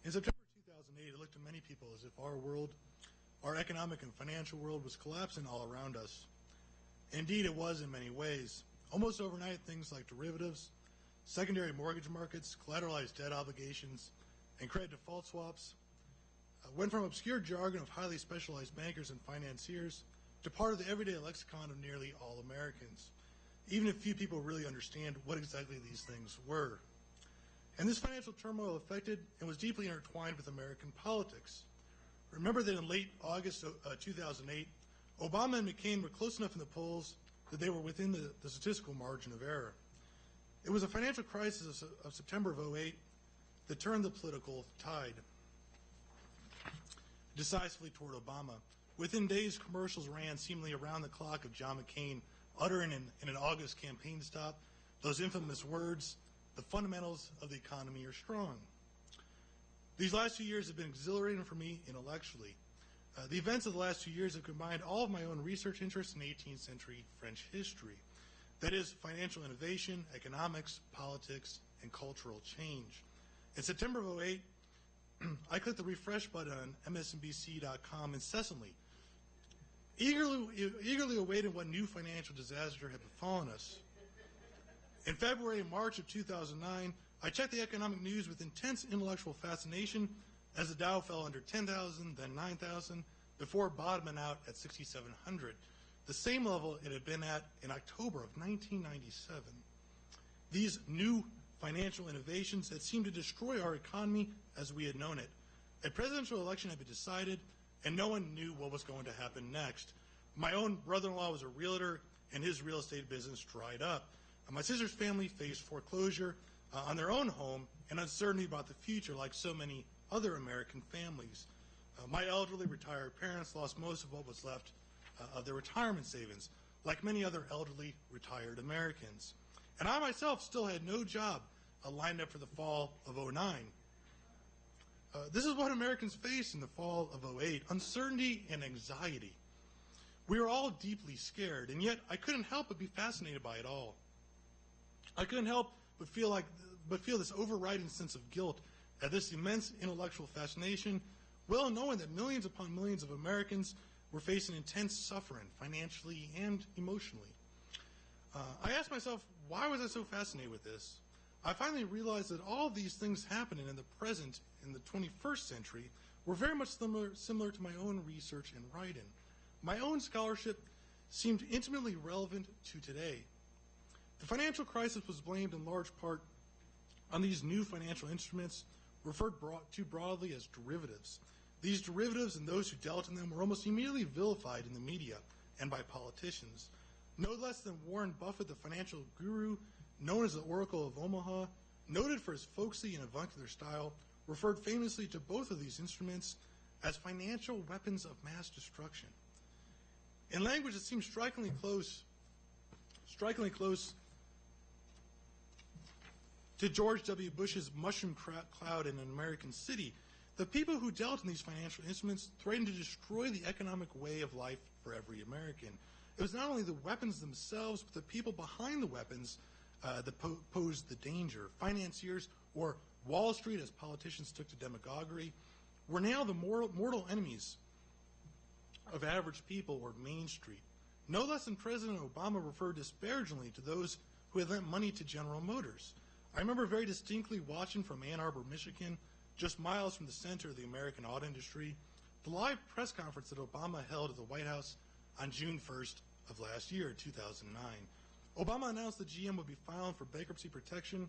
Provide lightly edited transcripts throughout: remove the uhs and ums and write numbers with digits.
In September 2008, it looked to many people as if our world, our economic and financial world, was collapsing all around us. Indeed, it was in many ways. Almost overnight, things like derivatives, secondary mortgage markets, collateralized debt obligations, and credit default swaps went from obscure jargon of highly specialized bankers and financiers to part of the everyday lexicon of nearly all Americans, even if few people really understand what exactly these things were. And this financial turmoil affected and was deeply intertwined with American politics. Remember that in late August 2008, Obama and McCain were close enough in the polls that they were within the statistical margin of error. It was a financial crisis of September of 2008 that turned the political tide decisively toward Obama. Within days, commercials ran seemingly around the clock of John McCain uttering in an August campaign stop those infamous words, "The fundamentals of the economy are strong." These last 2 years have been exhilarating for me intellectually. The events of the last 2 years have combined all of my own research interests in 18th century French history. That is, financial innovation, economics, politics, and cultural change. In September of 2008, I clicked the refresh button on msnbc.com incessantly, eagerly awaiting what new financial disaster had befallen us. In February and March of 2009, I checked the economic news with intense intellectual fascination as the Dow fell under 10,000, then 9,000, before bottoming out at 6,700, the same level it had been at in October of 1997. These new financial innovations that seemed to destroy our economy as we had known it. A presidential election had been decided, and no one knew what was going to happen next. My own brother-in-law was a realtor, and his real estate business dried up. My sister's family faced foreclosure on their own home and uncertainty about the future, like so many other American families. My elderly retired parents lost most of what was left of their retirement savings, like many other elderly retired Americans. And I myself still had no job lined up for the fall of 2009. This is what Americans faced in the fall of 2008, uncertainty and anxiety. We were all deeply scared, and yet I couldn't help but be fascinated by it all. I couldn't help but feel this overriding sense of guilt at this immense intellectual fascination, well knowing that millions upon millions of Americans were facing intense suffering, financially and emotionally. I asked myself, why was I so fascinated with this? I finally realized that all of these things happening in the present, in the 21st century, were very much similar to my own research and writing. My own scholarship seemed intimately relevant to today. The financial crisis was blamed in large part on these new financial instruments referred to broadly as derivatives. These derivatives and those who dealt in them were almost immediately vilified in the media and by politicians. No less than Warren Buffett, the financial guru, known as the Oracle of Omaha, noted for his folksy and avuncular style, referred famously to both of these instruments as financial weapons of mass destruction. In language that seems strikingly close to George W. Bush's mushroom cloud in an American city, the people who dealt in these financial instruments threatened to destroy the economic way of life for every American. It was not only the weapons themselves, but the people behind the weapons that posed the danger. Financiers, or Wall Street as politicians took to demagoguery, were now the mortal enemies of average people, or Main Street. No less than President Obama referred disparagingly to those who had lent money to General Motors. I remember very distinctly watching from Ann Arbor, Michigan, just miles from the center of the American auto industry, the live press conference that Obama held at the White House on June 1st of last year, 2009. Obama announced that GM would be filing for bankruptcy protection,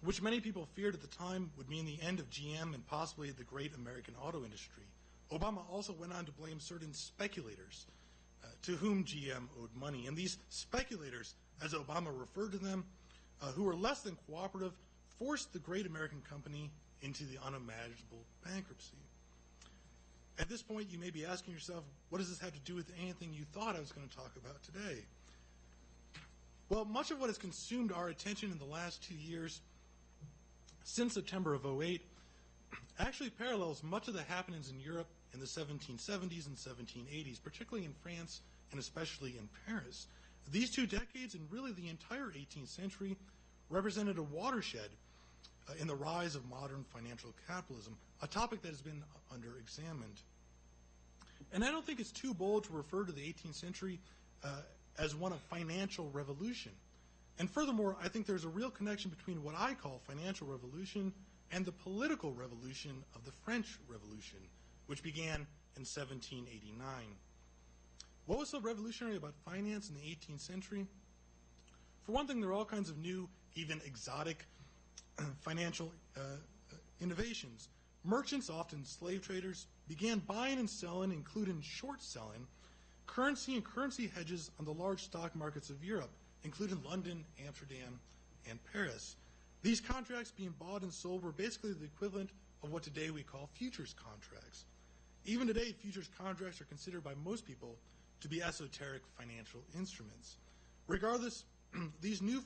which many people feared at the time would mean the end of GM and possibly the great American auto industry. Obama also went on to blame certain speculators to whom GM owed money. And these speculators, as Obama referred to them, who were less than cooperative, forced the great American company into the unimaginable bankruptcy. At this point, you may be asking yourself, what does this have to do with anything you thought I was going to talk about today? Well, much of what has consumed our attention in the last 2 years, since September of 2008, actually parallels much of the happenings in Europe in the 1770s and 1780s, particularly in France and especially in Paris. These 2 decades, and really the entire 18th century, represented a watershed in the rise of modern financial capitalism, a topic that has been under-examined. And I don't think it's too bold to refer to the 18th century as one of financial revolution. And furthermore, I think there's a real connection between what I call financial revolution and the political revolution of the French Revolution, which began in 1789. What was so revolutionary about finance in the 18th century? For one thing, there were all kinds of new, even exotic, financial innovations. Merchants, often slave traders, began buying and selling, including short selling, currency and currency hedges on the large stock markets of Europe, including London, Amsterdam, and Paris. These contracts being bought and sold were basically the equivalent of what today we call futures contracts. Even today, futures contracts are considered by most people to be esoteric financial instruments. Regardless, these new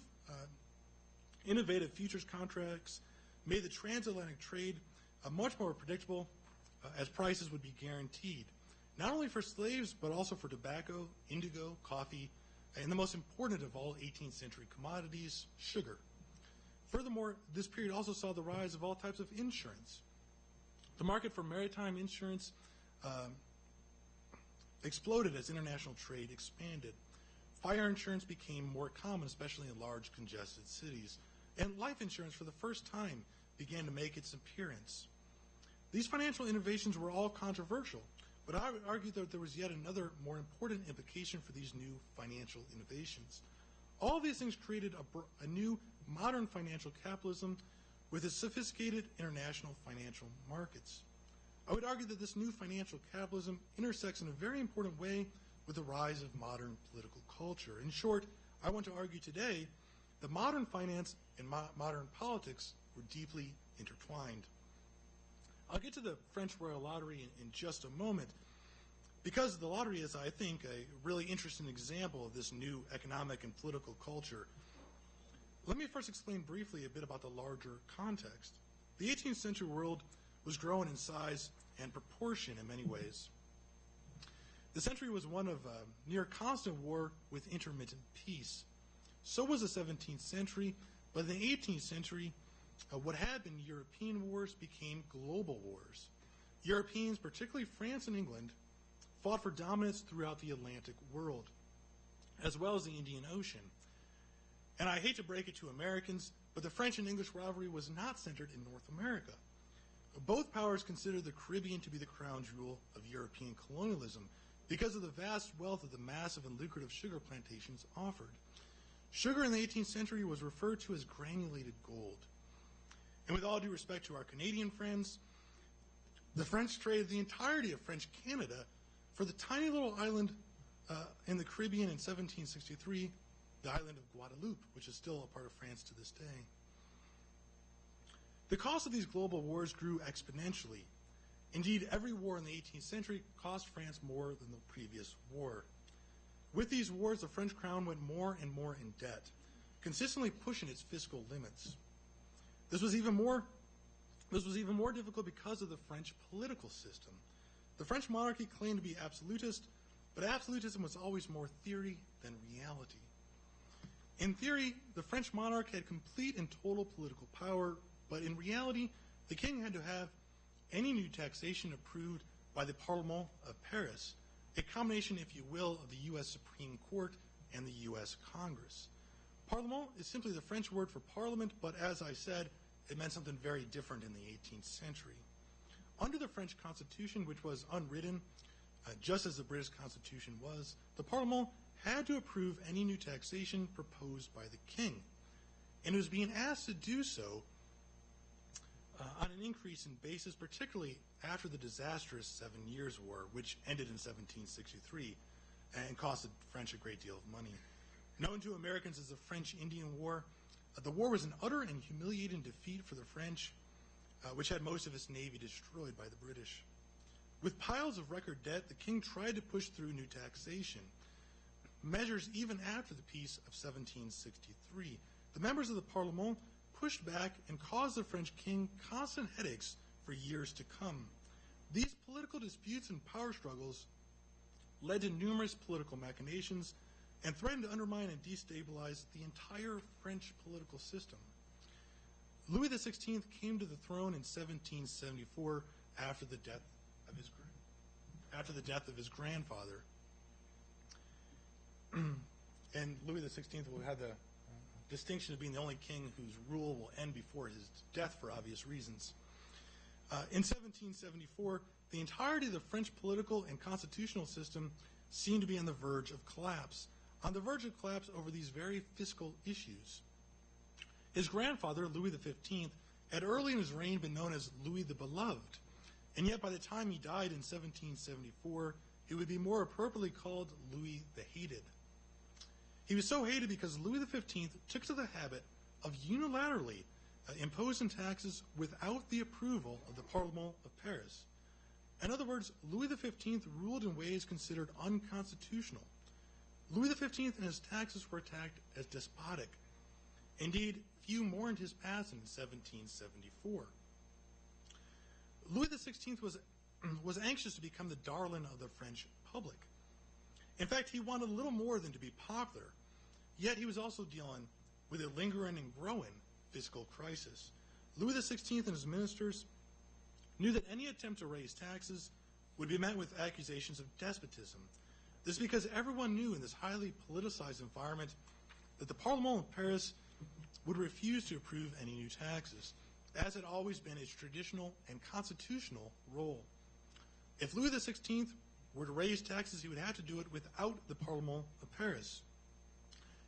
innovative futures contracts made the transatlantic trade much more predictable, as prices would be guaranteed, not only for slaves, but also for tobacco, indigo, coffee, and the most important of all 18th century commodities, sugar. Furthermore, this period also saw the rise of all types of insurance. The market for maritime insurance exploded as international trade expanded. Fire insurance became more common, especially in large congested cities. And life insurance, for the first time, began to make its appearance. These financial innovations were all controversial, but I would argue that there was yet another more important implication for these new financial innovations. All of these things created a new modern financial capitalism with its sophisticated international financial markets. I would argue that this new financial capitalism intersects in a very important way with the rise of modern political culture. In short, I want to argue today that modern finance and modern politics were deeply intertwined. I'll get to the French Royal Lottery in just a moment, because the lottery is, I think, a really interesting example of this new economic and political culture. Let me first explain briefly a bit about the larger context. The 18th century world was growing in size and proportion in many ways. The century was one of near constant war with intermittent peace. So was the 17th century, but in the 18th century, what had been European wars became global wars. Europeans, particularly France and England, fought for dominance throughout the Atlantic world, as well as the Indian Ocean. And I hate to break it to Americans, but the French and English rivalry was not centered in North America. Both powers considered the Caribbean to be the crown jewel of European colonialism because of the vast wealth of the massive and lucrative sugar plantations offered. Sugar in the 18th century was referred to as granulated gold. And with all due respect to our Canadian friends, the French traded the entirety of French Canada for the tiny little island in the Caribbean in 1763, the island of Guadeloupe, which is still a part of France to this day. The cost of these global wars grew exponentially. Indeed, every war in the 18th century cost France more than the previous war. With these wars, the French crown went more and more in debt, consistently pushing its fiscal limits. This was even more difficult because of the French political system. The French monarchy claimed to be absolutist, but absolutism was always more theory than reality. In theory, the French monarch had complete and total political power, but in reality, the king had to have any new taxation approved by the Parlement of Paris, a combination, if you will, of the U.S. Supreme Court and the U.S. Congress. Parlement is simply the French word for parliament, but as I said, it meant something very different in the 18th century. Under the French Constitution, which was unwritten, just as the British Constitution was, the Parlement had to approve any new taxation proposed by the king. And it was being asked to do so on an increase in basis, particularly after the disastrous 7 Years' War, which ended in 1763 and cost the French a great deal of money. Known to Americans as the French-Indian War, the war was an utter and humiliating defeat for the French, which had most of its navy destroyed by the British. With piles of record debt, the king tried to push through new taxation measures even after the peace of 1763. The members of the Parlement pushed back and caused the French king constant headaches for years to come. These political disputes and power struggles led to numerous political machinations and threatened to undermine and destabilize the entire French political system. Louis XVI came to the throne in 1774 after the death of his grandfather. And Louis XVI will have the distinction of being the only king whose rule will end before his death for obvious reasons. In 1774, the entirety of the French political and constitutional system seemed to be on the verge of collapse, over these very fiscal issues. His grandfather, Louis XV, had early in his reign been known as Louis the Beloved, and yet by the time he died in 1774, he would be more appropriately called Louis the Hated. He was so hated because Louis XV took to the habit of unilaterally imposing taxes without the approval of the Parlement of Paris. In other words, Louis XV ruled in ways considered unconstitutional. Louis XV and his taxes were attacked as despotic. Indeed, few mourned his passing in 1774. Louis XVI was anxious to become the darling of the French public. In fact, he wanted little more than to be popular, yet he was also dealing with a lingering and growing fiscal crisis. Louis XVI and his ministers knew that any attempt to raise taxes would be met with accusations of despotism. This is because everyone knew in this highly politicized environment that the Parlement of Paris would refuse to approve any new taxes, as had always been its traditional and constitutional role. If Louis XVI were to raise taxes, he would have to do it without the Parlement of Paris.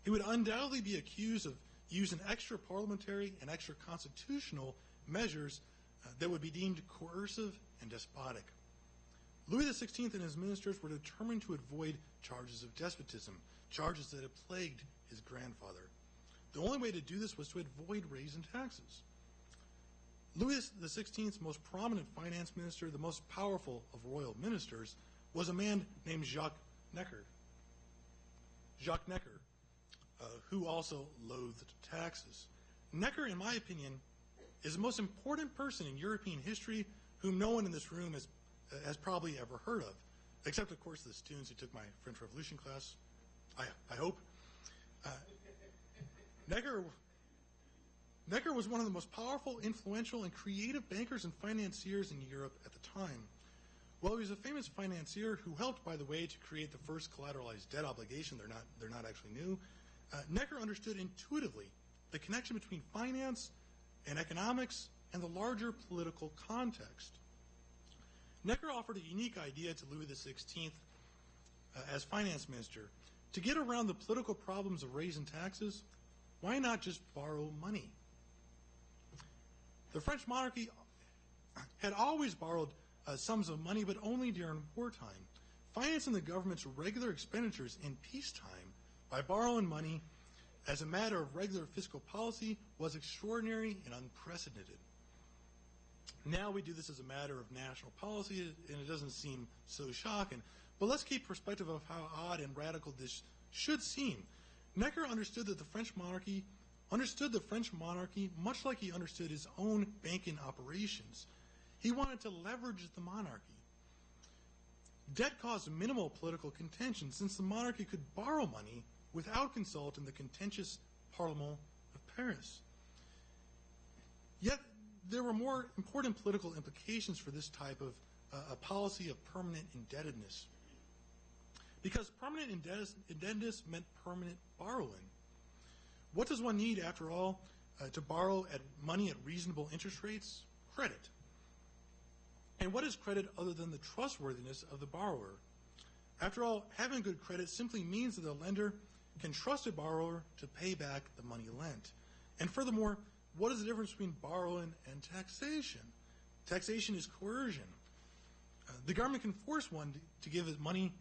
He would undoubtedly be accused of using extra parliamentary and extra constitutional measures that would be deemed coercive and despotic. Louis XVI and his ministers were determined to avoid charges of despotism, charges that had plagued his grandfather. The only way to do this was to avoid raising taxes. Louis XVI's most prominent finance minister, the most powerful of royal ministers, was a man named Jacques Necker. Jacques Necker, who also loathed taxes. Necker, in my opinion, is the most important person in European history whom no one in this room has probably ever heard of, except, of course, the students who took my French Revolution class, I hope. Necker was one of the most powerful, influential, and creative bankers and financiers in Europe at the time. Well, he was a famous financier who helped, by the way, to create the first collateralized debt obligation. They're not actually new. Necker understood intuitively the connection between finance and economics and the larger political context. Necker offered a unique idea to Louis XVI as finance minister. To get around the political problems of raising taxes, why not just borrow money? The French monarchy had always borrowed sums of money, but only during wartime. Financing the government's regular expenditures in peacetime by borrowing money as a matter of regular fiscal policy was extraordinary and unprecedented. Now we do this as a matter of national policy, and it doesn't seem so shocking. But let's keep perspective of how odd and radical this should seem. Necker understood that the French monarchy much like he understood his own banking operations. He wanted to leverage the monarchy. Debt caused minimal political contention since the monarchy could borrow money without consulting the contentious Parlement of Paris. Yet there were more important political implications for this type of a policy of permanent indebtedness. Because permanent indebtedness meant permanent borrowing. What does one need, after all, to borrow money at reasonable interest rates? Credit. And what is credit other than the trustworthiness of the borrower? After all, having good credit simply means that the lender can trust a borrower to pay back the money lent. And furthermore, what is the difference between borrowing and taxation? Taxation is coercion. The government can force one to give it money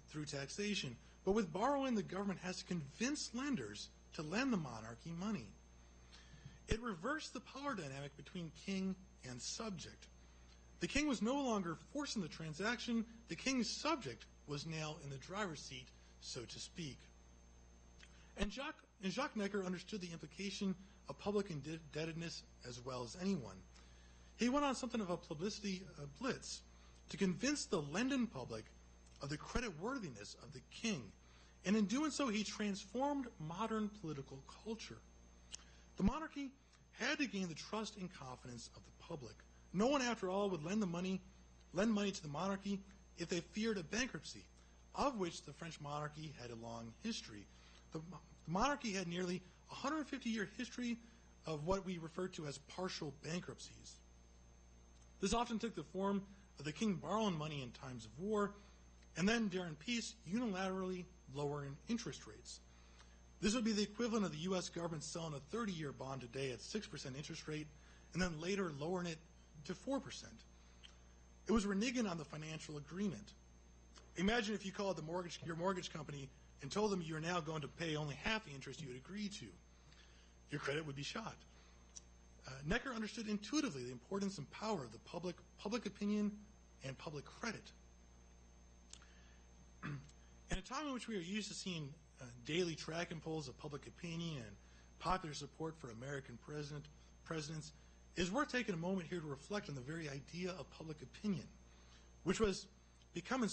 through taxation, but with borrowing, the government has to convince lenders to lend the monarchy money. It reversed the power dynamic between king and subject. The king was no longer forcing the transaction. The king's subject was now in the driver's seat, so to speak. And Jacques Necker understood the implication of public indebtedness as well as anyone. He went on something of a publicity blitz to convince the lending public of the creditworthiness of the king. And in doing so, he transformed modern political culture. The monarchy had to gain the trust and confidence of the public. No one, after all, would lend money to the monarchy if they feared a bankruptcy, of which the French monarchy had a long history. The monarchy had nearly 150-year history of what we refer to as partial bankruptcies. This often took the form of the king borrowing money in times of war, and then during peace, unilaterally lowering interest rates. This would be the equivalent of the U.S. government selling a 30-year bond today at 6% interest rate, and then later lowering it to 4%. It was reneging on the financial agreement. Imagine if you called your mortgage company and told them you are now going to pay only half the interest you had agreed to. Your credit would be shot. Necker understood intuitively the importance and power of the public opinion, and public credit. In a time in which we are used to seeing daily tracking polls of public opinion and popular support for American presidents, it is worth taking a moment here to reflect on the very idea of public opinion, which was becoming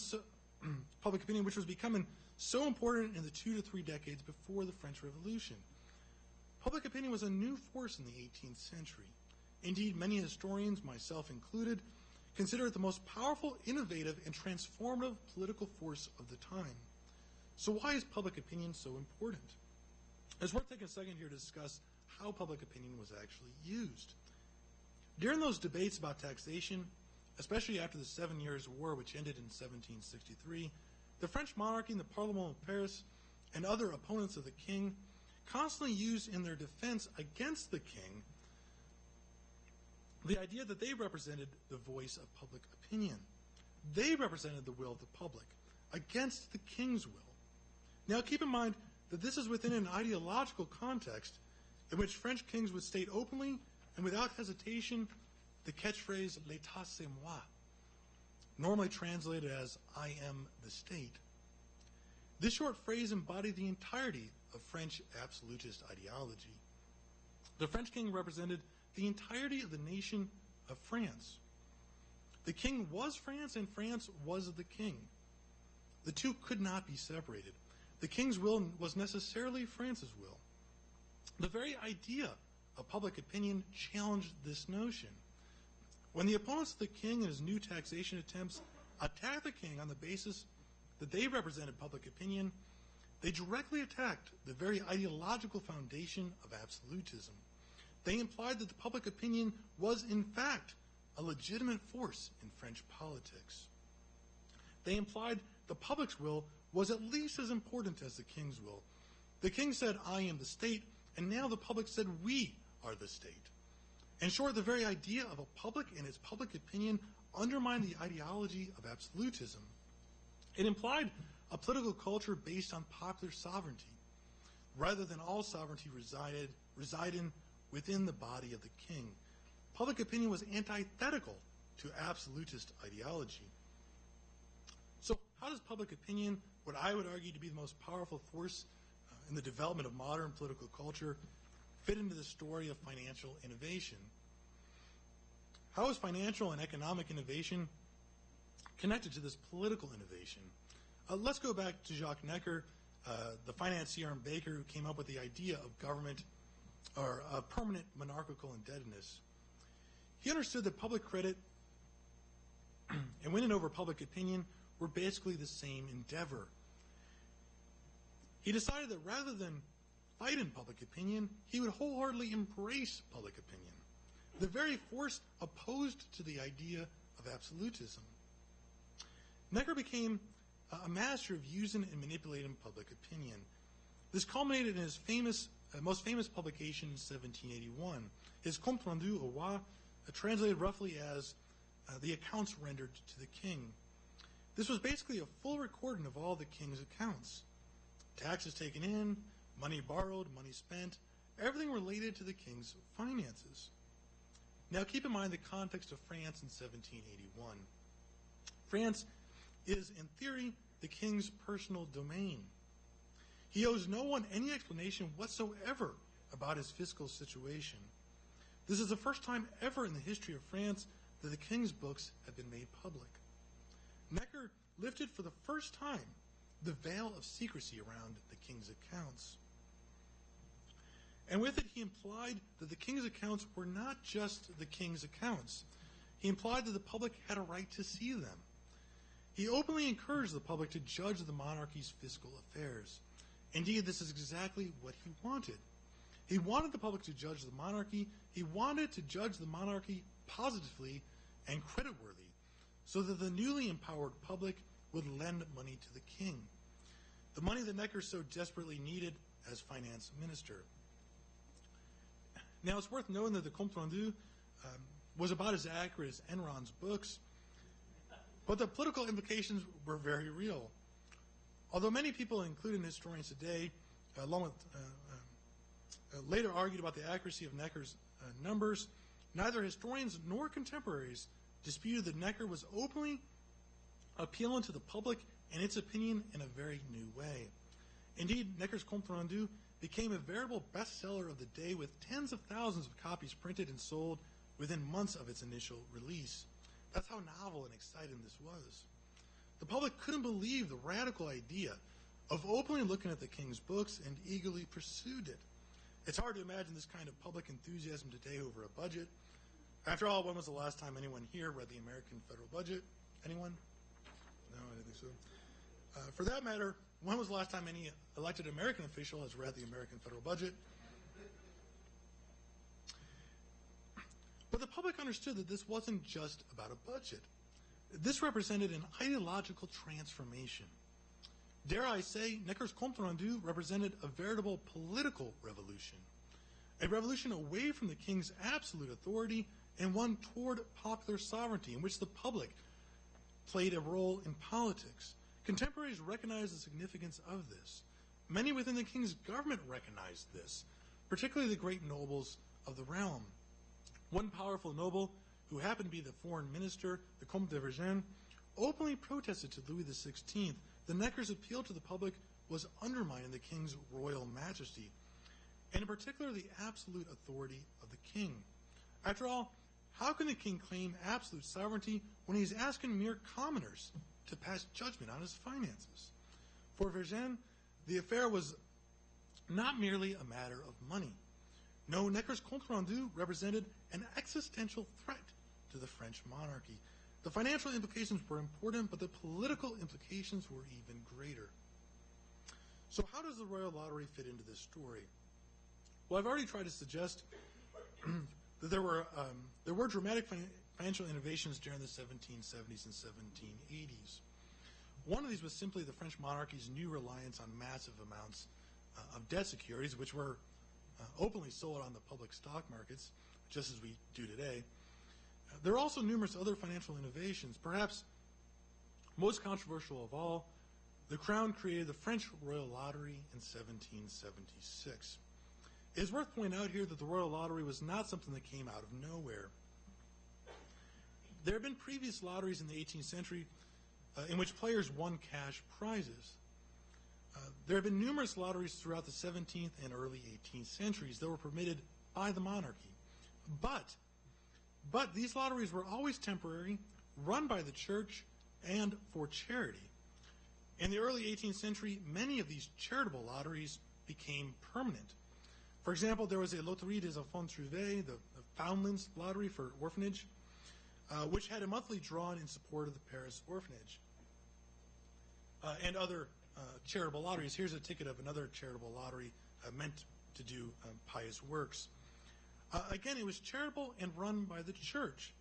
so important in the 2 to 3 decades before the French Revolution. Public opinion was a new force in the 18th century. Indeed, many historians, myself included, consider it the most powerful, innovative, and transformative political force of the time. So why is public opinion so important? It's worth taking a second here to discuss how public opinion was actually used. During those debates about taxation, especially after the 7 Years' War, which ended in 1763, the French monarchy and the Parlement of Paris and other opponents of the king constantly used in their defense against the king the idea that they represented the voice of public opinion. They represented the will of the public against the king's will. Now keep in mind that this is within an ideological context in which French kings would state openly and without hesitation the catchphrase "L'État c'est moi," normally translated as "I am the state." This short phrase embodied the entirety of French absolutist ideology. The French king represented the entirety of the nation of France. The king was France, and France was the king. The two could not be separated. The king's will was necessarily France's will. The very idea of public opinion challenged this notion. When the opponents of the king and his new taxation attempts attacked the king on the basis that they represented public opinion, they directly attacked the very ideological foundation of absolutism. They implied that the public opinion was, in fact, a legitimate force in French politics. They implied the public's will was at least as important as the king's will. The king said, "I am the state," and now the public said, "We are the state." In short, the very idea of a public and its public opinion undermined the ideology of absolutism. It implied a political culture based on popular sovereignty, rather than all sovereignty residing within the body of the king. Public opinion was antithetical to absolutist ideology. So how does public opinion, what I would argue to be the most powerful force in the development of modern political culture, fit into the story of financial innovation? How is financial and economic innovation connected to this political innovation? Let's go back to Jacques Necker, the financier and baker who came up with the idea of government or permanent monarchical indebtedness. He understood that public credit and winning over public opinion were basically the same endeavor. He decided that rather than fight in public opinion, he would wholeheartedly embrace public opinion, the very force opposed to the idea of absolutism. Necker became a master of using and manipulating public opinion. This culminated in his most famous publication in 1781, his Compte Rendu au Roi, translated roughly as the accounts rendered to the king. This was basically a full recording of all the king's accounts. Taxes taken in, money borrowed, money spent, everything related to the king's finances. Now keep in mind the context of France in 1781. France is, in theory, the king's personal domain. He owes no one any explanation whatsoever about his fiscal situation. This is the first time ever in the history of France that the king's books have been made public. Necker lifted for the first time the veil of secrecy around the king's accounts. And with it, he implied that the king's accounts were not just the king's accounts. He implied that the public had a right to see them. He openly encouraged the public to judge the monarchy's fiscal affairs. Indeed, this is exactly what he wanted. He wanted the public to judge the monarchy. He wanted to judge the monarchy positively and creditworthy, so that the newly empowered public would lend money to the king, the money that Necker so desperately needed as finance minister. Now, it's worth noting that the Compte Rendu was about as accurate as Enron's books, but the political implications were very real. Although many people, including historians today, along with later argued about the accuracy of Necker's numbers, neither historians nor contemporaries disputed that Necker was openly appealing to the public and its opinion in a very new way. Indeed, Necker's Compte Rendu became a veritable bestseller of the day, with tens of thousands of copies printed and sold within months of its initial release. That's how novel and exciting this was. The public couldn't believe the radical idea of openly looking at the king's books and eagerly pursued it. It's hard to imagine this kind of public enthusiasm today over a budget. After all, when was the last time anyone here read the American federal budget? Anyone? No, I didn't think so. For that matter, when was the last time any elected American official has read the American federal budget? But the public understood that this wasn't just about a budget. This represented an ideological transformation. Dare I say, Necker's Compte Rendu represented a veritable political revolution, a revolution away from the king's absolute authority and one toward popular sovereignty, in which the public played a role in politics. Contemporaries recognized the significance of this. Many within the king's government recognized this, particularly the great nobles of the realm. One powerful noble, who happened to be the foreign minister, the Comte de Vergennes, openly protested to Louis XVI that Necker's appeal to the public was undermining the king's royal majesty, and in particular the absolute authority of the king. After all, how can the king claim absolute sovereignty when he's asking mere commoners to pass judgment on his finances? For Vergennes, the affair was not merely a matter of money. No, Necker's Compte Rendu represented an existential threat to the French monarchy. The financial implications were important, but the political implications were even greater. So how does the royal lottery fit into this story? Well, I've already tried to suggest that there were dramatic financial innovations during the 1770s and 1780s. One of these was simply the French monarchy's new reliance on massive amounts of debt securities, which were openly sold on the public stock markets, just as we do today. There are also numerous other financial innovations. Perhaps most controversial of all, the Crown created the French Royal Lottery in 1776. It is worth pointing out here that the Royal Lottery was not something that came out of nowhere. There have been previous lotteries in the 18th century in which players won cash prizes. There have been numerous lotteries throughout the 17th and early 18th centuries that were permitted by the monarchy. But these lotteries were always temporary, run by the church, and for charity. In the early 18th century, many of these charitable lotteries became permanent. For example, there was a Loterie des Enfants Trouvés, the Foundlings Lottery for orphanage, which had a monthly draw in support of the Paris orphanage, and other charitable lotteries. Here's a ticket of another charitable lottery meant to do pious works. Again, it was charitable and run by the church,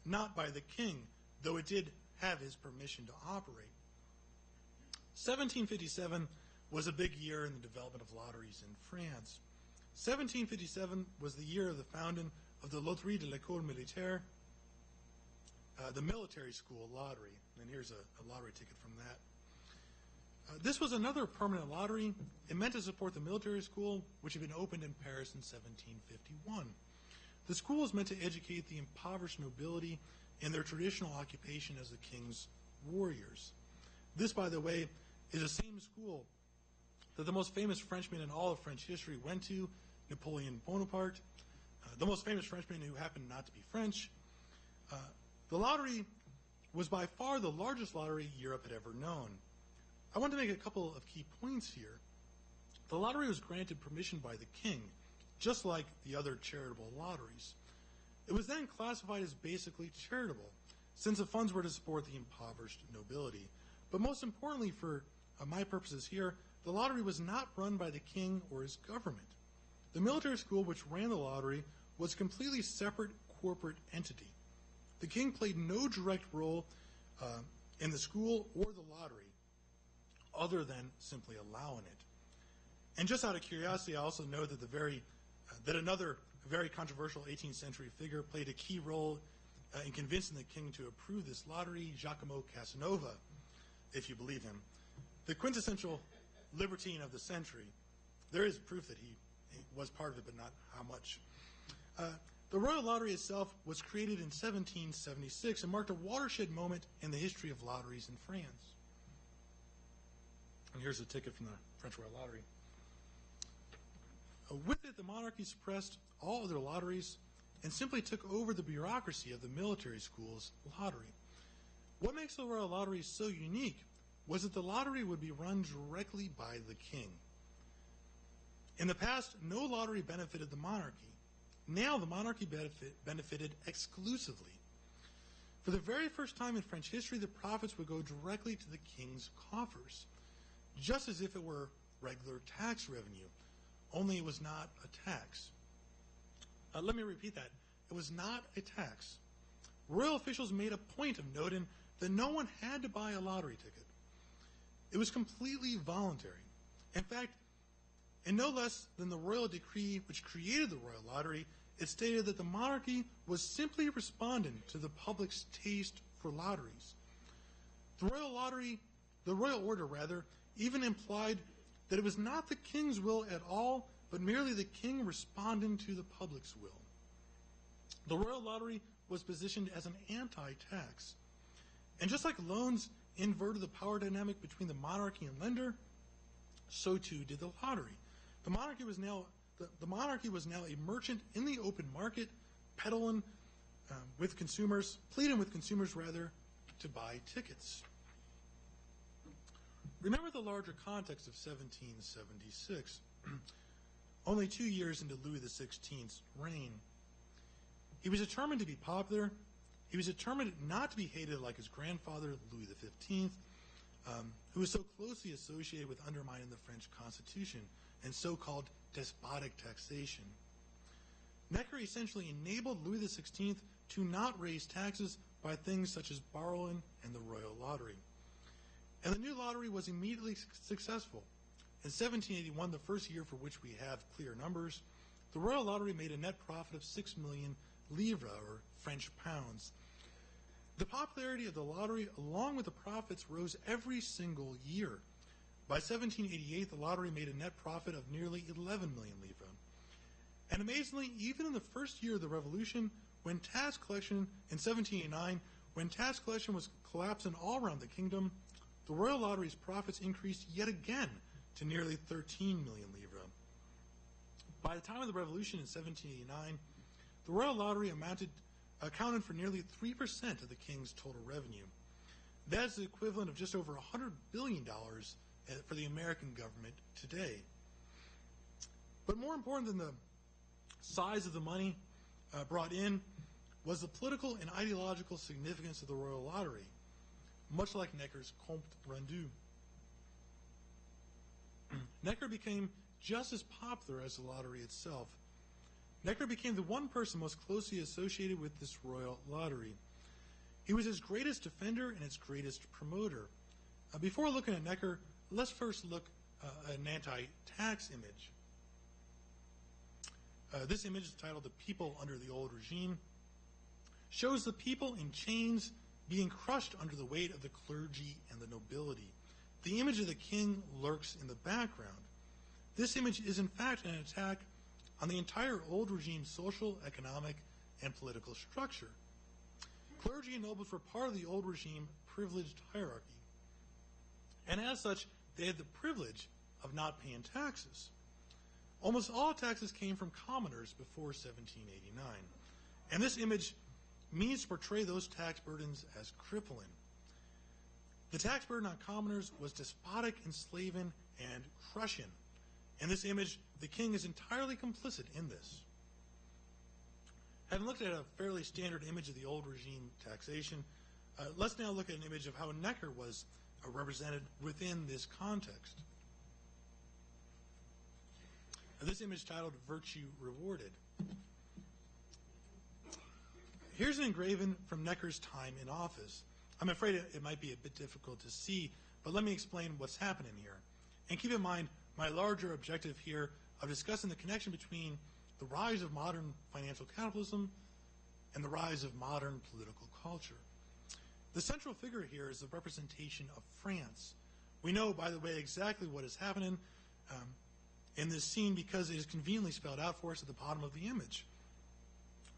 not by the king, though it did have his permission to operate. 1757 was a big year in the development of lotteries in France. 1757 was the year of the founding of the Loterie de l'École Militaire, the military school lottery. And here's a lottery ticket from that. This was another permanent lottery. It meant to support the military school, which had been opened in Paris in 1751. The school was meant to educate the impoverished nobility in their traditional occupation as the king's warriors. This, by the way, is the same school that the most famous Frenchman in all of French history went to, Napoleon Bonaparte, the most famous Frenchman who happened not to be French. The lottery was by far the largest lottery Europe had ever known. I want to make a couple of key points here. The lottery was granted permission by the king, just like the other charitable lotteries. It was then classified as basically charitable, since the funds were to support the impoverished nobility. But most importantly for my purposes here, the lottery was not run by the king or his government. The military school which ran the lottery was a completely separate corporate entity. The king played no direct role in the school or the lottery, other than simply allowing it. And just out of curiosity, I also know that that another very controversial 18th century figure played a key role in convincing the king to approve this lottery, Giacomo Casanova, if you believe him. The quintessential libertine of the century. There is proof that he was part of it, but not how much. The Royal Lottery itself was created in 1776 and marked a watershed moment in the history of lotteries in France. And here's a ticket from the French Royal Lottery. With it, the monarchy suppressed all other lotteries and simply took over the bureaucracy of the military school's lottery. What makes the Royal Lottery so unique was that the lottery would be run directly by the king. In the past, no lottery benefited the monarchy. Now the monarchy benefited exclusively. For the very first time in French history, the profits would go directly to the king's coffers, just as if it were regular tax revenue, only it was not a tax. Let me repeat that. It was not a tax. Royal officials made a point of noting that no one had to buy a lottery ticket. It was completely voluntary. In fact, in no less than the royal decree which created the Royal Lottery, it stated that the monarchy was simply responding to the public's taste for lotteries. The royal order, even implied that it was not the king's will at all, but merely the king responding to the public's will. The Royal Lottery was positioned as an anti-tax. And just like loans inverted the power dynamic between the monarchy and lender, so too did the lottery. The monarchy was now a merchant in the open market, pleading with consumers to buy tickets. Remember the larger context of 1776, only 2 years into Louis XVI's reign. He was determined to be popular. He was determined not to be hated like his grandfather, Louis XV, who was so closely associated with undermining the French Constitution and so-called despotic taxation. Necker essentially enabled Louis XVI to not raise taxes by things such as borrowing and the Royal Lottery. And the new lottery was immediately successful. In 1781, the first year for which we have clear numbers, the Royal Lottery made a net profit of 6 million livres, or French pounds. The popularity of the lottery, along with the profits, rose every single year. By 1788, the lottery made a net profit of nearly 11 million livres. And amazingly, even in the first year of the Revolution, when tax collection in 1789, when tax collection was collapsing all around the kingdom, the Royal Lottery's profits increased yet again to nearly 13 million livres. By the time of the Revolution in 1789, the Royal Lottery accounted for nearly 3% of the king's total revenue. That is the equivalent of just over $100 billion for the American government today. But more important than the size of the money brought in was the political and ideological significance of the Royal Lottery, much like Necker's Compte Rendu. Necker became just as popular as the lottery itself. Necker became the one person most closely associated with this Royal Lottery. He was its greatest defender and its greatest promoter. Before looking at Necker, let's first look at an anti-tax image. This image is titled "The People Under the Old Regime," shows the people in chains being crushed under the weight of the clergy and the nobility. The image of the king lurks in the background. This image is in fact an attack on the entire old regime's social, economic, and political structure. Clergy and nobles were part of the old regime privileged hierarchy. And as such, they had the privilege of not paying taxes. Almost all taxes came from commoners before 1789. And this image means to portray those tax burdens as crippling. The tax burden on commoners was despotic, enslaving, and crushing. In this image, the king is entirely complicit in this. Having looked at a fairly standard image of the old regime taxation, let's now look at an image of how Necker was represented within this context. This image titled Virtue Rewarded. Here's an engraving from Necker's time in office. I'm afraid it might be a bit difficult to see, but let me explain what's happening here. And keep in mind my larger objective here of discussing the connection between the rise of modern financial capitalism and the rise of modern political culture. The central figure here is the representation of France. We know, by the way, exactly what is happening in this scene because it is conveniently spelled out for us at the bottom of the image.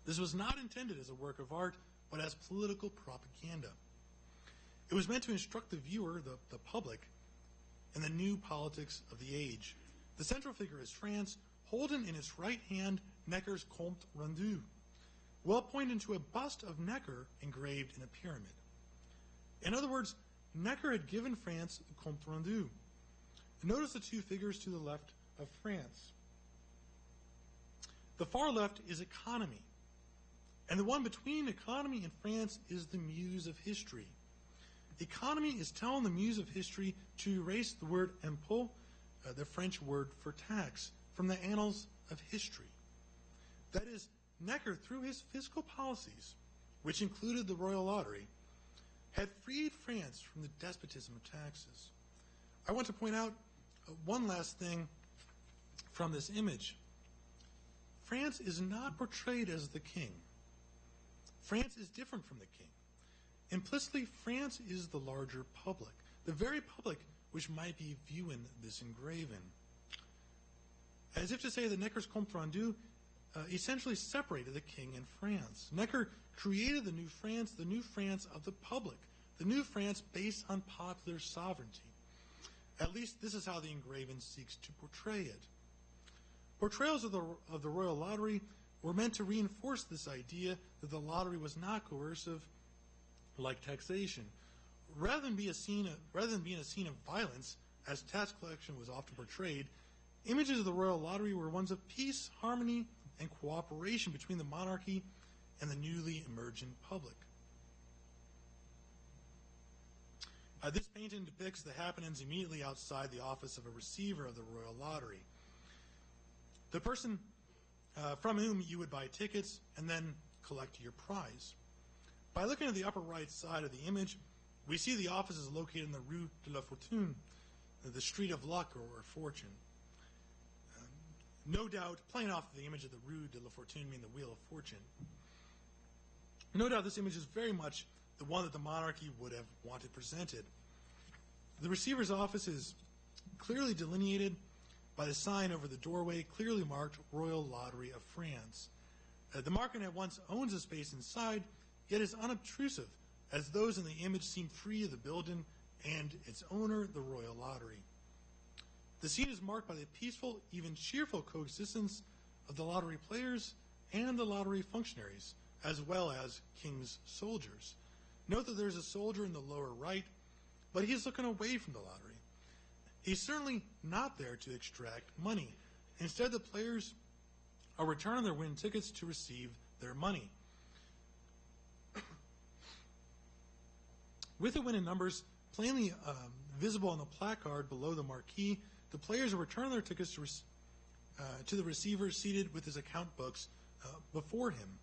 This was not intended as a work of art, but as political propaganda. It was meant to instruct the viewer, the public, in the new politics of the age. The central figure is France, holding in its right hand Necker's Compte Rendu, well pointed to a bust of Necker engraved in a pyramid. In other words, Necker had given France the Compte Rendu. Notice the two figures to the left of France. The far left is economy, and the one between economy and France is the muse of history. Economy is telling the muse of history to erase the word impôt, the French word for tax, from the annals of history. That is, Necker, through his fiscal policies, which included the royal lottery, had freed France from the despotism of taxes. I want to point out one last thing from this image. France is not portrayed as the king. France is different from the king. Implicitly, France is the larger public, the very public which might be viewing this engraving. As if to say that Necker's Compte Rendu essentially separated the king and France. Necker created the new France of the public, the new France based on popular sovereignty. At least this is how the engraving seeks to portray it. Portrayals of the royal lottery were meant to reinforce this idea that the lottery was not coercive like taxation. Rather than being a scene of violence, as tax collection was often portrayed, images of the royal lottery were ones of peace, harmony, and cooperation between the monarchy and the newly emergent public. This painting depicts the happenings immediately outside the office of a receiver of the royal lottery. The person from whom you would buy tickets and then collect your prize. By looking at the upper right side of the image, we see the office is located in the Rue de la Fortune, the street of luck or fortune. No doubt, playing off the image of the Rue de la Fortune meaning the Wheel of Fortune, no doubt this image is very much the one that the monarchy would have wanted presented. The receiver's office is clearly delineated by the sign over the doorway, clearly marked Royal Lottery of France. The market at once owns a space inside, yet is unobtrusive, as those in the image seem free of the building and its owner, the Royal Lottery. The scene is marked by the peaceful, even cheerful coexistence of the lottery players and the lottery functionaries, as well as King's soldiers. Note that there's a soldier in the lower right, but he's looking away from the lottery. He's certainly not there to extract money. Instead, the players are returning their win tickets to receive their money. With the winning numbers plainly visible on the placard below the marquee, the players are returning their tickets to the receiver seated with his account books before him.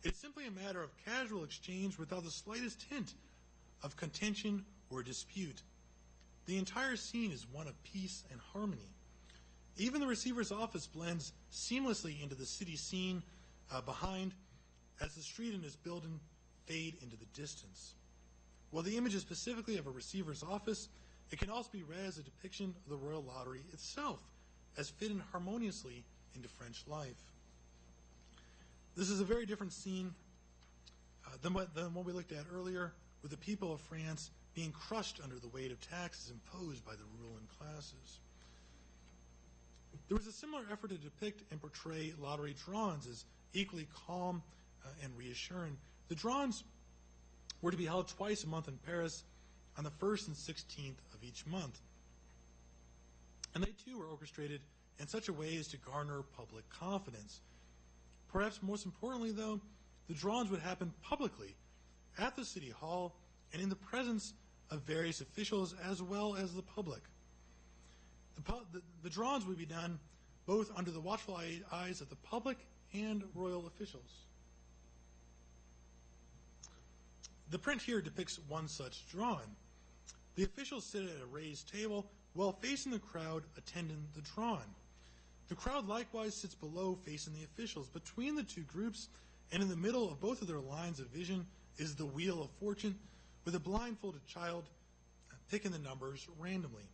It's simply a matter of casual exchange without the slightest hint of contention or dispute. The entire scene is one of peace and harmony. Even the receiver's office blends seamlessly into the city scene behind as the street and his building fade into the distance. While the image is specifically of a receiver's office, it can also be read as a depiction of the Royal Lottery itself, as fitting harmoniously into French life. This is a very different scene than what we looked at earlier, with the people of France being crushed under the weight of taxes imposed by the ruling classes. There was a similar effort to depict and portray lottery drawings as equally calm and reassuring. The drawings were to be held twice a month in Paris on the 1st and 16th of each month. And they too were orchestrated in such a way as to garner public confidence. Perhaps most importantly, though, the drawings would happen publicly at the City Hall and in the presence of various officials as well as the public. The drawings would be done both under the watchful eyes of the public and royal officials. The print here depicts one such drawing. The officials sit at a raised table while facing the crowd attending the drawing. The crowd likewise sits below facing the officials. Between the two groups and in the middle of both of their lines of vision is the Wheel of Fortune with a blindfolded child picking the numbers randomly.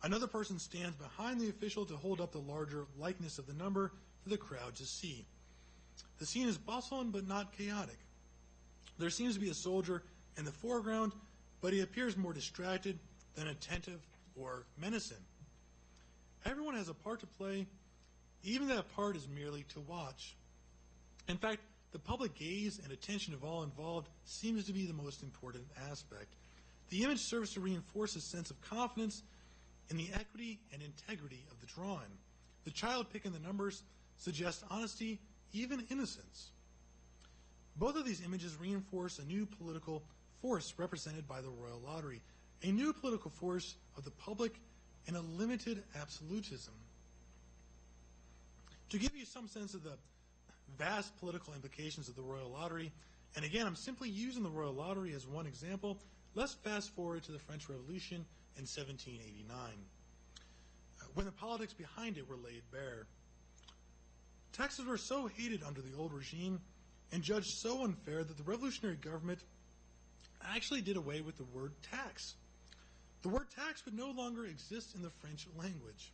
Another person stands behind the official to hold up the larger likeness of the number for the crowd to see. The scene is bustling but not chaotic. There seems to be a soldier in the foreground, but he appears more distracted than attentive or menacing. Everyone has a part to play, even that part is merely to watch. In fact, the public gaze and attention of all involved seems to be the most important aspect. The image serves to reinforce a sense of confidence in the equity and integrity of the drawing. The child picking the numbers suggests honesty, even innocence. Both of these images reinforce a new political force represented by the Royal Lottery, a new political force of the public and a limited absolutism. To give you some sense of the vast political implications of the Royal Lottery, and again, I'm simply using the Royal Lottery as one example, let's fast forward to the French Revolution in 1789, when the politics behind it were laid bare. Taxes were so hated under the old regime and judged so unfair that the revolutionary government actually did away with the word tax. The word tax would no longer exist in the French language.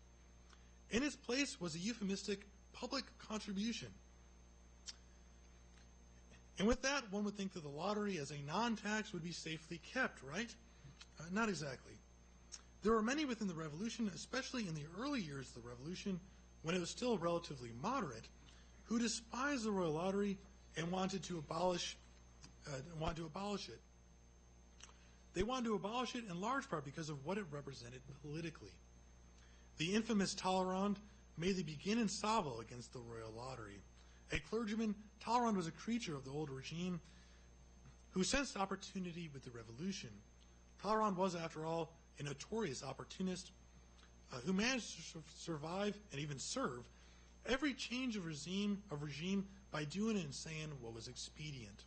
In its place was a euphemistic public contribution. And with that, one would think that the lottery as a non-tax would be safely kept, right? Not exactly. There were many within the revolution, especially in the early years of the revolution, when it was still relatively moderate, who despised the Royal Lottery and wanted to abolish it. They wanted to abolish it in large part because of what it represented politically. The infamous Talleyrand made the begin and salvo against the Royal Lottery. A clergyman, Talleyrand was a creature of the old regime who sensed opportunity with the revolution. Talleyrand was, after all, a notorious opportunist who managed to survive and even serve every change of regime by doing and saying what was expedient.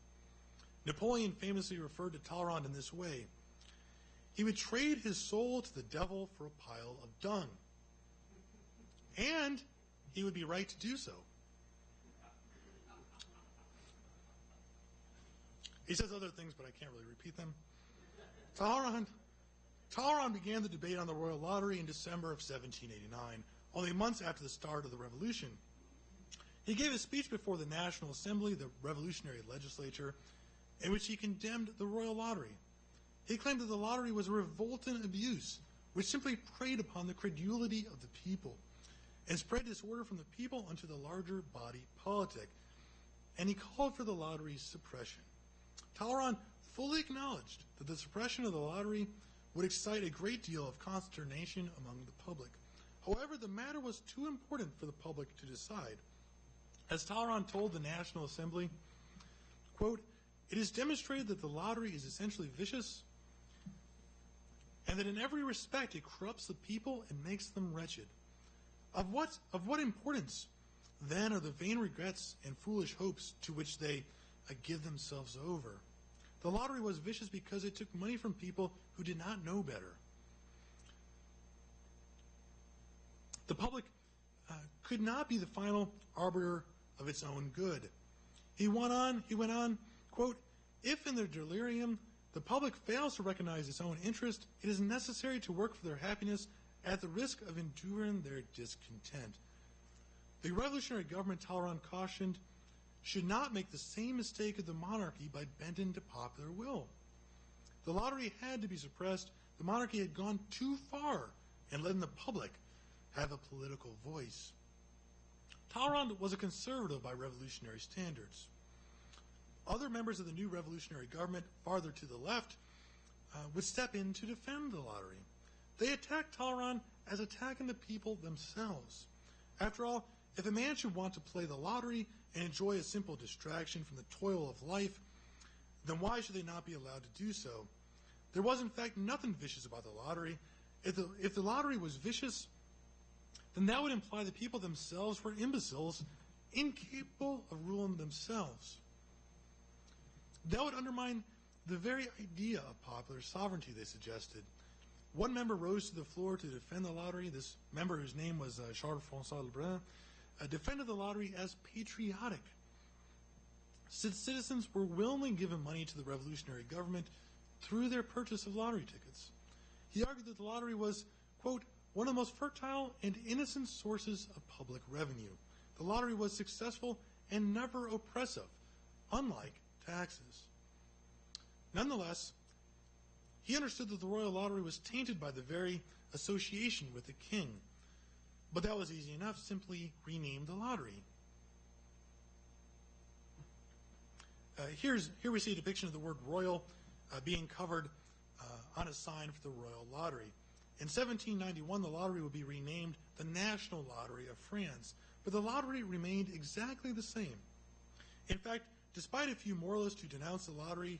Napoleon famously referred to Talleyrand in this way: he would trade his soul to the devil for a pile of dung. And he would be right to do so. He says other things, but I can't really repeat them. Talleyrand began the debate on the Royal Lottery in December of 1789, only months after the start of the revolution. He gave a speech before the National Assembly, the revolutionary legislature, in which he condemned the Royal Lottery. He claimed that the lottery was a revolting abuse, which simply preyed upon the credulity of the people and spread disorder from the people unto the larger body politic, and he called for the lottery's suppression. Talleyrand fully acknowledged that the suppression of the lottery would excite a great deal of consternation among the public. However, the matter was too important for the public to decide. As Talleyrand told the National Assembly, quote, "It is demonstrated that the lottery is essentially vicious and that in every respect it corrupts the people and makes them wretched. Of what importance, then, are the vain regrets and foolish hopes to which they give themselves over? The lottery was vicious because it took money from people who did not know better. The public could not be the final arbiter of its own good." He went on, quote, "If in their delirium the public fails to recognize its own interest, it is necessary to work for their happiness at the risk of enduring their discontent." The revolutionary government, Talleyrand cautioned, should not make the same mistake of the monarchy by bending to popular will. The lottery had to be suppressed. The monarchy had gone too far in letting the public have a political voice. Talleyrand was a conservative by revolutionary standards. Other members of the new revolutionary government, farther to the left, would step in to defend the lottery. They attacked Talleyrand as attacking the people themselves. After all, if a man should want to play the lottery and enjoy a simple distraction from the toil of life, then why should they not be allowed to do so? There was, in fact, nothing vicious about the lottery. If the lottery was vicious, then that would imply the people themselves were imbeciles, incapable of ruling themselves. That would undermine the very idea of popular sovereignty, they suggested. One member rose to the floor to defend the lottery. This member, whose name was Charles-François Lebrun, defended the lottery as patriotic. Citizens were willingly given money to the revolutionary government through their purchase of lottery tickets. He argued that the lottery was, quote, one of the most fertile and innocent sources of public revenue. The lottery was successful and never oppressive, unlike taxes. Nonetheless, he understood that the royal lottery was tainted by the very association with the king. But that was easy enough, simply rename the lottery. Here we see a depiction of the word royal being covered on a sign for the royal lottery. In 1791, the lottery would be renamed the National Lottery of France, but the lottery remained exactly the same. In fact, despite a few moralists who denounced the lottery,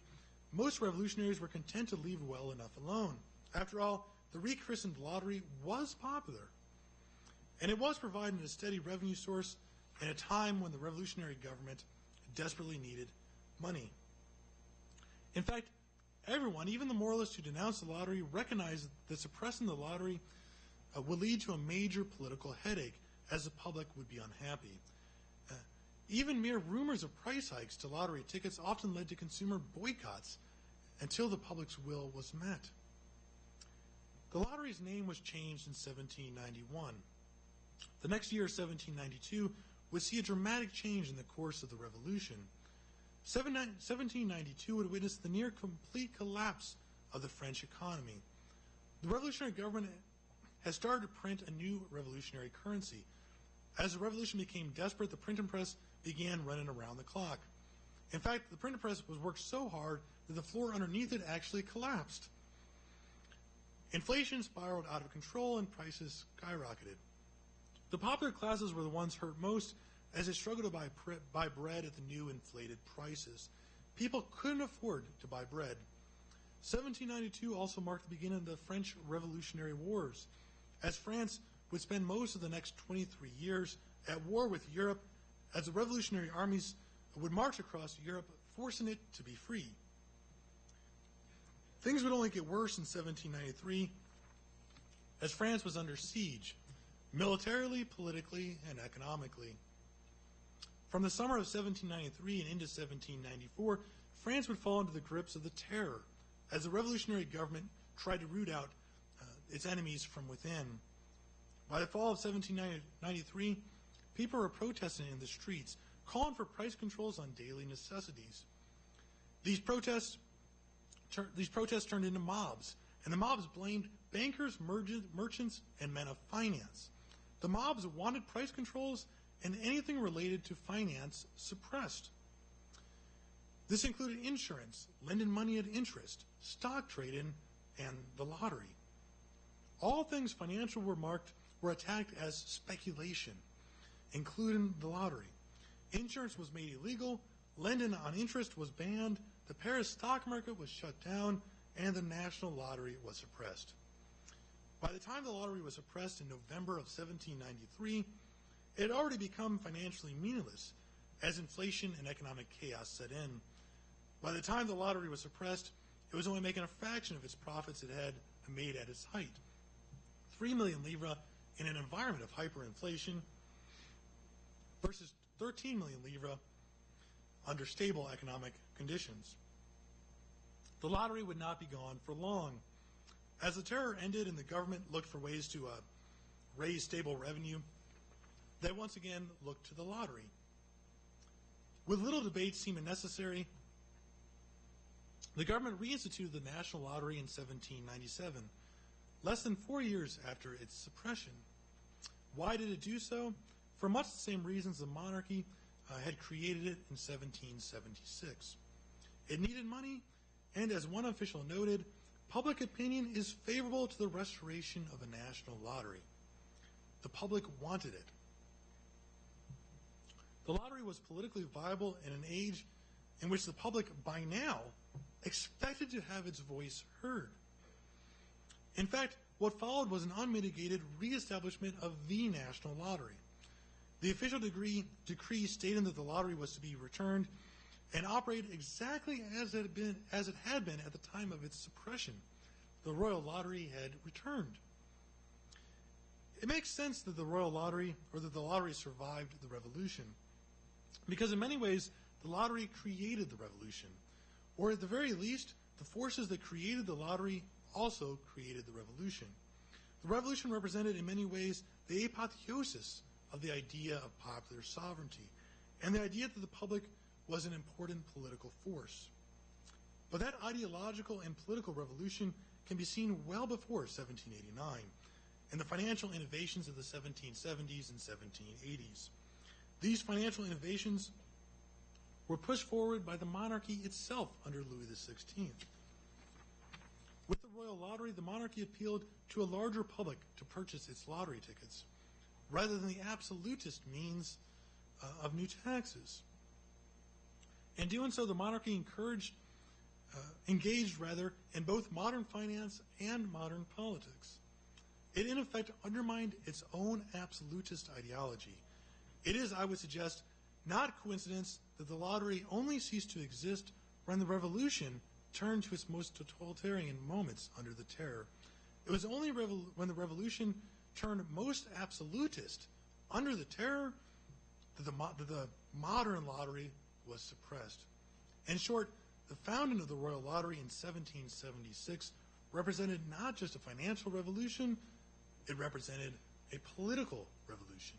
most revolutionaries were content to leave well enough alone. After all, the rechristened lottery was popular, and it was providing a steady revenue source in a time when the revolutionary government desperately needed money. In fact, everyone, even the moralists who denounced the lottery, recognized that suppressing the lottery would lead to a major political headache, as the public would be unhappy. Even mere rumors of price hikes to lottery tickets often led to consumer boycotts until the public's will was met. The lottery's name was changed in 1791. The next year, 1792, would see a dramatic change in the course of the revolution. 1792 would witness the near complete collapse of the French economy. The revolutionary government had started to print a new revolutionary currency. As the revolution became desperate, the printing press began running around the clock. In fact, the printing press was worked so hard that the floor underneath it actually collapsed. Inflation spiraled out of control and prices skyrocketed. The popular classes were the ones hurt most as they struggled to buy bread at the new inflated prices. People couldn't afford to buy bread. 1792 also marked the beginning of the French Revolutionary Wars, as France would spend most of the next 23 years at war with Europe, as the revolutionary armies would march across Europe, forcing it to be free. Things would only get worse in 1793, as France was under siege, militarily, politically, and economically. From the summer of 1793 and into 1794, France would fall into the grips of the terror, as the revolutionary government tried to root out its enemies from within. By the fall of 1793, people were protesting in the streets, calling for price controls on daily necessities. These protests turned into mobs, and the mobs blamed bankers, merchants, and men of finance. The mobs wanted price controls and anything related to finance suppressed. This included insurance, lending money at interest, stock trading, and the lottery. All things financial were attacked as speculation, including the lottery. Insurance was made illegal, lending on interest was banned, the Paris stock market was shut down, and the national lottery was suppressed. By the time the lottery was suppressed in November of 1793, it had already become financially meaningless, as inflation and economic chaos set in. By the time the lottery was suppressed, it was only making a fraction of its profits it had made at its height. 3 million livres in an environment of hyperinflation versus 13 million livres under stable economic conditions. The lottery would not be gone for long. As the terror ended and the government looked for ways to raise stable revenue, they once again looked to the lottery. With little debate seeming necessary, the government reinstituted the national lottery in 1797, less than 4 years after its suppression. Why did it do so? For much the same reasons the monarchy had created it in 1776. It needed money, and as one official noted, public opinion is favorable to the restoration of a national lottery. The public wanted it. The lottery was politically viable in an age in which the public, by now, expected to have its voice heard. In fact, what followed was an unmitigated reestablishment of the national lottery. The official decree stating that the lottery was to be returned and operate exactly as it had been at the time of its suppression. The Royal Lottery had returned. It makes sense that the Royal Lottery, or that the lottery survived the revolution, because in many ways, the lottery created the revolution, or at the very least, the forces that created the lottery also created the revolution. The revolution represented in many ways the apotheosis of the idea of popular sovereignty, and the idea that the public was an important political force. But that ideological and political revolution can be seen well before 1789 and the financial innovations of the 1770s and 1780s. These financial innovations were pushed forward by the monarchy itself under Louis XVI. With the Royal Lottery, the monarchy appealed to a larger public to purchase its lottery tickets, rather than the absolutist means of new taxes. In doing so, the monarchy engaged in both modern finance and modern politics. It in effect undermined its own absolutist ideology. It is, I would suggest, not coincidence that the lottery only ceased to exist when the revolution turned to its most totalitarian moments under the terror. It was only when the revolution turned most absolutist under the terror that the modern lottery was suppressed. In short, the founding of the Royal Lottery in 1776 represented not just a financial revolution, it represented a political revolution.